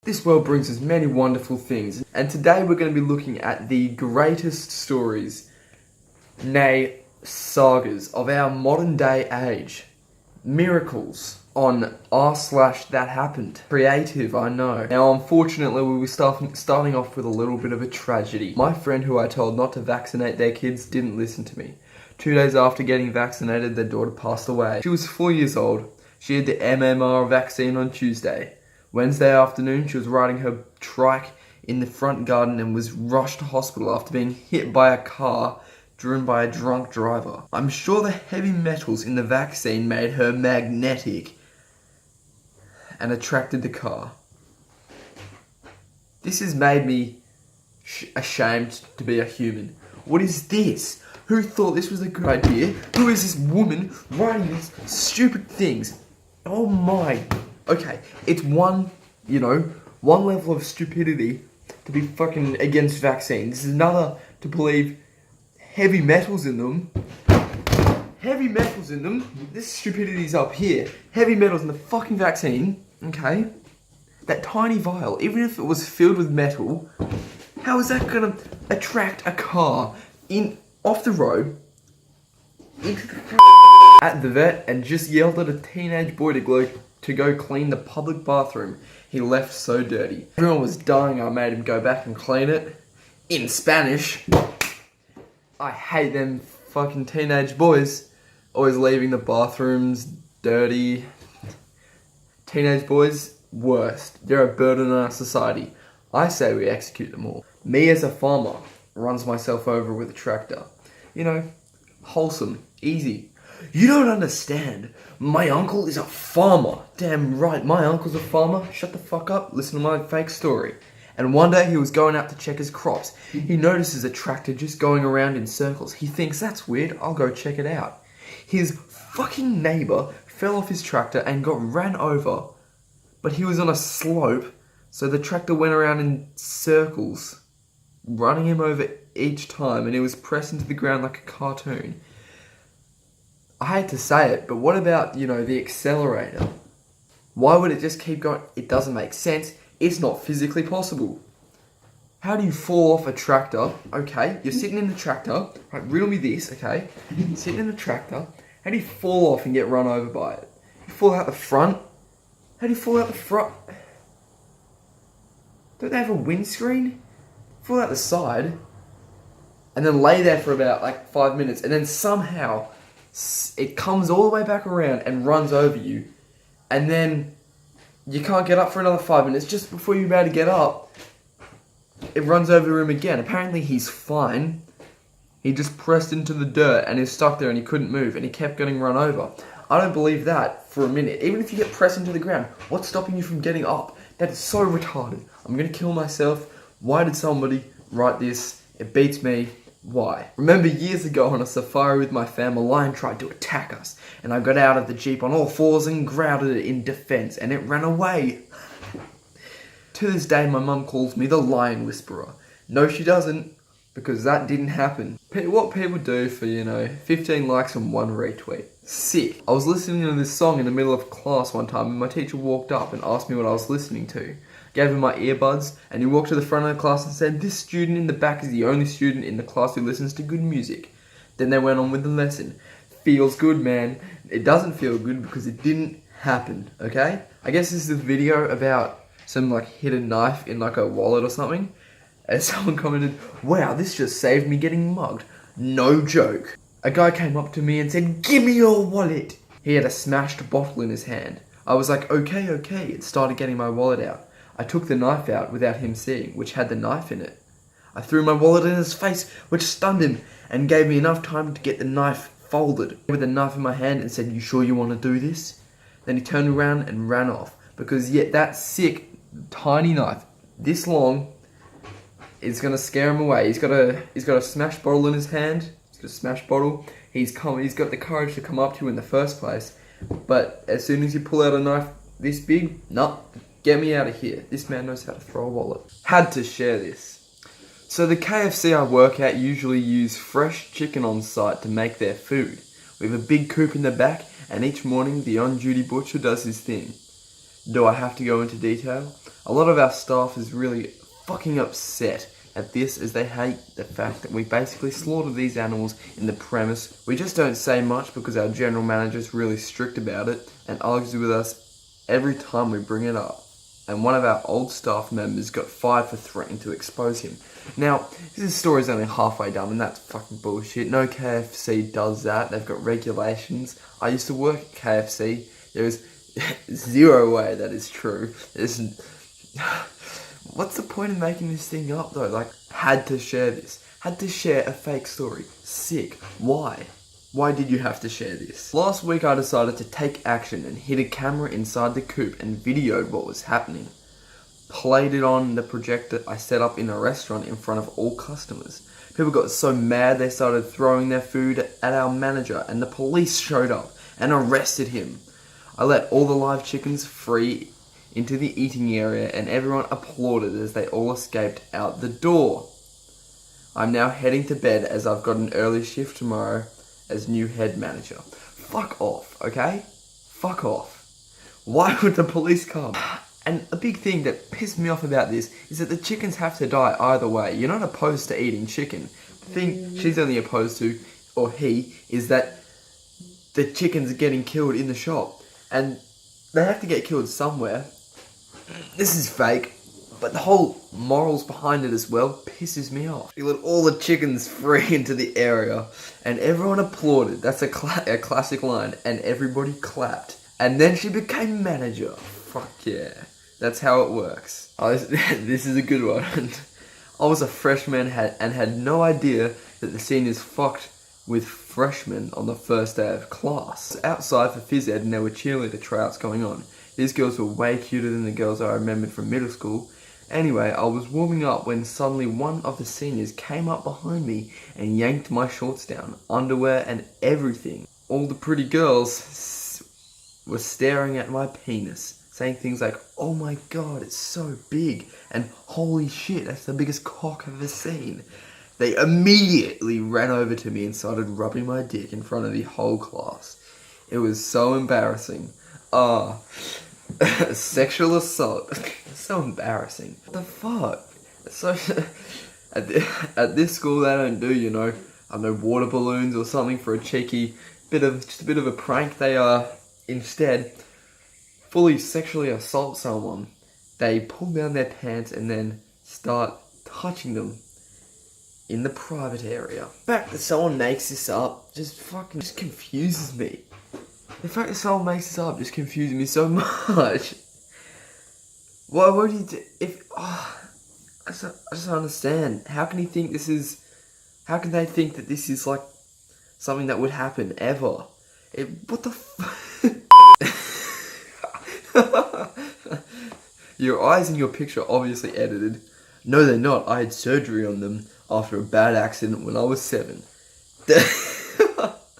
This world brings us many wonderful things, and today we're going to be looking at the greatest stories, nay, sagas of our modern day age. Miracles on r/thathappened. Creative, I know. Now, unfortunately, we'll be starting off with a little bit of a tragedy. My friend who I told not to vaccinate their kids didn't listen to me. 2 days after getting vaccinated, their daughter passed away. She was 4 years old. She had the MMR vaccine on Tuesday. Wednesday afternoon, she was riding her trike in the front garden and was rushed to hospital after being hit by a car driven by a drunk driver. I'm sure the heavy metals in the vaccine made her magnetic and attracted the car. This has made me ashamed to be a human. What is this? Who thought this was a good idea? Who is this woman writing these stupid things? Oh my... Okay, it's one level of stupidity to be fucking against vaccines. This is another to believe heavy metals in them. Heavy metals in them. This stupidity's up here. Heavy metals in the fucking vaccine. Okay? That tiny vial, even if it was filled with metal, how is that gonna attract a car off the road into the at the vet and just yelled at a teenage boy to go clean the public bathroom he left so dirty. Everyone was dying. I made him go back and clean it in Spanish. I hate them fucking teenage boys always leaving the bathrooms dirty. Teenage boys, worst. They're a burden on our society. I say we execute them all. Me as a farmer runs myself over with a tractor. You know, wholesome, easy. You don't understand. My uncle is a farmer. Damn right, my uncle's a farmer. Shut the fuck up, listen to my fake story. And one day he was going out to check his crops. He notices a tractor just going around in circles. He thinks, that's weird, I'll go check it out. His fucking neighbor fell off his tractor and got ran over. But he was on a slope, so the tractor went around in circles, running him over each time, and he was pressed into the ground like a cartoon. I hate to say it, but what about, the accelerator? Why would it just keep going? It doesn't make sense. It's not physically possible. How do you fall off a tractor? Okay, you're sitting in the tractor. Right, riddle me this, okay? You're sitting in the tractor. How do you fall off and get run over by it? You fall out the front? How do you fall out the front? Don't they have a windscreen? Fall out the side. And then lay there for about 5 minutes. And then somehow it comes all the way back around and runs over you, and then you can't get up for another 5 minutes. Just before you're about to get up, it runs over him again. Apparently he's fine. He just pressed into the dirt and is stuck there and he couldn't move and he kept getting run over. I don't believe that for a minute. Even if you get pressed into the ground, what's stopping you from getting up? That is so retarded. I'm gonna kill myself. Why did somebody write this? It beats me. Why? Remember years ago on a safari with my fam, a lion tried to attack us, and I got out of the jeep on all fours and growled at it in defense, and it ran away. To this day, my mum calls me the lion whisperer. No, she doesn't, because that didn't happen. What people do for, 15 likes and 1 retweet. Sick. I was listening to this song in the middle of class one time, and my teacher walked up and asked me what I was listening to. Gave him my earbuds, and he walked to the front of the class and said, this student in the back is the only student in the class who listens to good music. Then they went on with the lesson. Feels good, man. It doesn't feel good because it didn't happen, okay? I guess this is a video about some hidden knife in a wallet or something. And someone commented, wow, this just saved me getting mugged. No joke. A guy came up to me and said, give me your wallet. He had a smashed bottle in his hand. I was like, okay, and started getting my wallet out. I took the knife out without him seeing, which had the knife in it. I threw my wallet in his face, which stunned him, and gave me enough time to get the knife folded. With the knife in my hand and said, you sure you want to do this? Then he turned around and ran off, because yet that sick, tiny knife, this long, is going to scare him away. He's got a smashed bottle in his hand. He's got a smashed bottle. He's got the courage to come up to you in the first place. But as soon as you pull out a knife this big, nah. Get me out of here. This man knows how to throw a wallet. Had to share this. So the KFC I work at usually use fresh chicken on site to make their food. We have a big coop in the back, and each morning the on-duty butcher does his thing. Do I have to go into detail? A lot of our staff is really fucking upset at this, as they hate the fact that we basically slaughter these animals in the premise. We just don't say much because our general manager is really strict about it and argues with us every time we bring it up. And one of our old staff members got fired for threatening to expose him. Now, this story's only halfway done, and that's fucking bullshit. No KFC does that. They've got regulations. I used to work at KFC. There is zero way that is true. What's the point of making this thing up, though? Like, had to share this. Had to share a fake story. Sick. Why? Why did you have to share this? Last week I decided to take action and hid a camera inside the coop and videoed what was happening. Played it on the projector I set up in a restaurant in front of all customers. People got so mad they started throwing their food at our manager, and the police showed up and arrested him. I let all the live chickens free into the eating area, and everyone applauded as they all escaped out the door. I'm now heading to bed as I've got an early shift tomorrow as new head manager. Fuck off, okay? Fuck off. Why would the police come? And a big thing that pissed me off about this is that the chickens have to die either way. You're not opposed to eating chicken. The thing she's only opposed to, or he, is that the chickens are getting killed in the shop. And they have to get killed somewhere. This is fake, but the whole morals behind it as well pisses me off. She let all the chickens free into the area, and everyone applauded. That's a classic line, and everybody clapped. And then she became manager. Fuck yeah. That's how it works. This is a good one. I was a freshman and had no idea that the seniors fucked with freshmen on the first day of class. Outside for phys ed, and there were cheerleader tryouts going on. These girls were way cuter than the girls I remembered from middle school. Anyway, I was warming up when suddenly one of the seniors came up behind me and yanked my shorts down, underwear and everything. All the pretty girls were staring at my penis, saying things like, "Oh my god, it's so big," and "Holy shit, that's the biggest cock I've ever seen." They immediately ran over to me and started rubbing my dick in front of the whole class. It was so embarrassing. Sexual assault. So embarrassing. What the fuck? So at this school they don't do, I don't know, water balloons or something for a cheeky just a bit of a prank. They instead fully sexually assault someone. They pull down their pants and then start touching them in the private area. The fact that someone makes this up just confuses me. The fact that someone makes this up just confuses me so much. What do you do I just don't understand. How can they think that this is like something that would happen ever? What the Your eyes in your picture are obviously edited. No, they're not. I had surgery on them after a bad accident when I was 7. They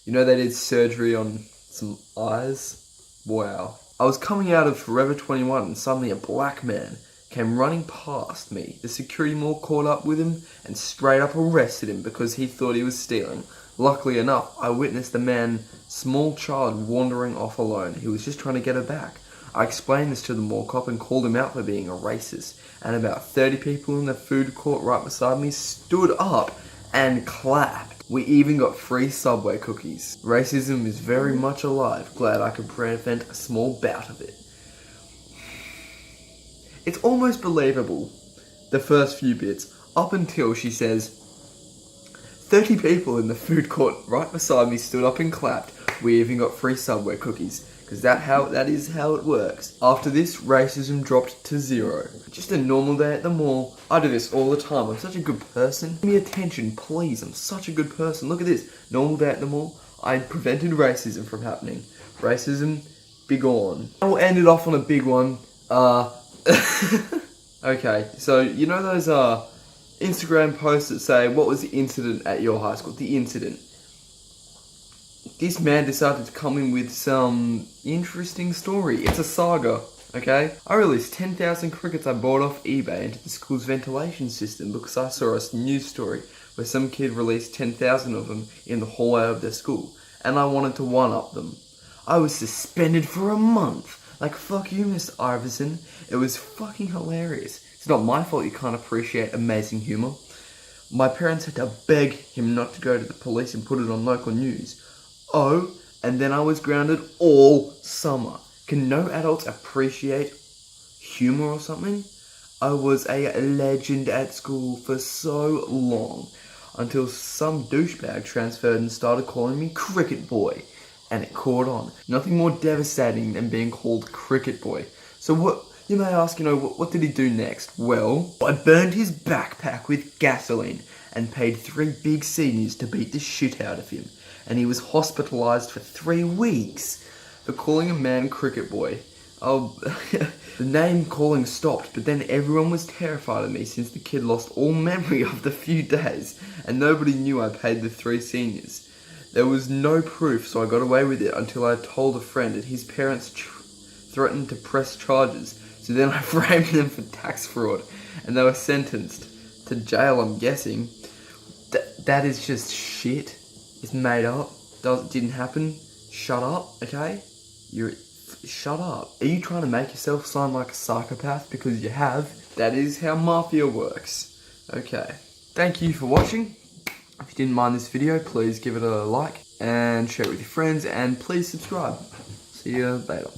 did surgery on some eyes? Wow. I was coming out of Forever 21 and suddenly a black man came running past me. The security more caught up with him and straight up arrested him because he thought he was stealing. Luckily enough, I witnessed the man, small child, wandering off alone. He was just trying to get her back. I explained this to the mall cop and called him out for being a racist. And about 30 people in the food court right beside me stood up and clapped. We even got free Subway cookies. Racism is very much alive. Glad I could prevent a small bout of it. It's almost believable, the first few bits, up until she says, 30 people in the food court right beside me stood up and clapped. We even got free Subway cookies. Because that is how it works. After this, racism dropped to 0. Just a normal day at the mall. I do this all the time. I'm such a good person. Give me attention, please. I'm such a good person. Look at this. Normal day at the mall. I prevented racism from happening. Racism, be gone. I will end it off on a big one. Okay, so you know those Instagram posts that say, what was the incident at your high school? The incident. This man decided to come in with some interesting story. It's a saga, okay? I released 10,000 crickets I bought off eBay into the school's ventilation system because I saw a news story where some kid released 10,000 of them in the hallway of their school, and I wanted to one-up them. I was suspended for a month. Like, fuck you, Mr. Iverson. It was fucking hilarious. It's not my fault you can't appreciate amazing humour. My parents had to beg him not to go to the police and put it on local news. Oh, and then I was grounded all summer. Can no adults appreciate humour or something? I was a legend at school for so long, until some douchebag transferred and started calling me Cricket Boy. And it caught on. Nothing more devastating than being called Cricket Boy. So what, you may ask, what did he do next? Well, I burned his backpack with gasoline and paid 3 big seniors to beat the shit out of him. And he was hospitalised for 3 weeks for calling a man Cricket Boy. Oh, the name calling stopped, but then everyone was terrified of me since the kid lost all memory of the few days, and nobody knew I paid the 3 seniors. There was no proof, so I got away with it until I told a friend, and his parents threatened to press charges. So then I framed them for tax fraud, and they were sentenced to jail, I'm guessing. That is just shit. It's made up. Didn't happen. Shut up, okay? Shut up. Are you trying to make yourself sound like a psychopath? Because you have. That is how mafia works. Okay. Thank you for watching. If you didn't mind this video, please give it a like and share it with your friends, and please subscribe. See you later.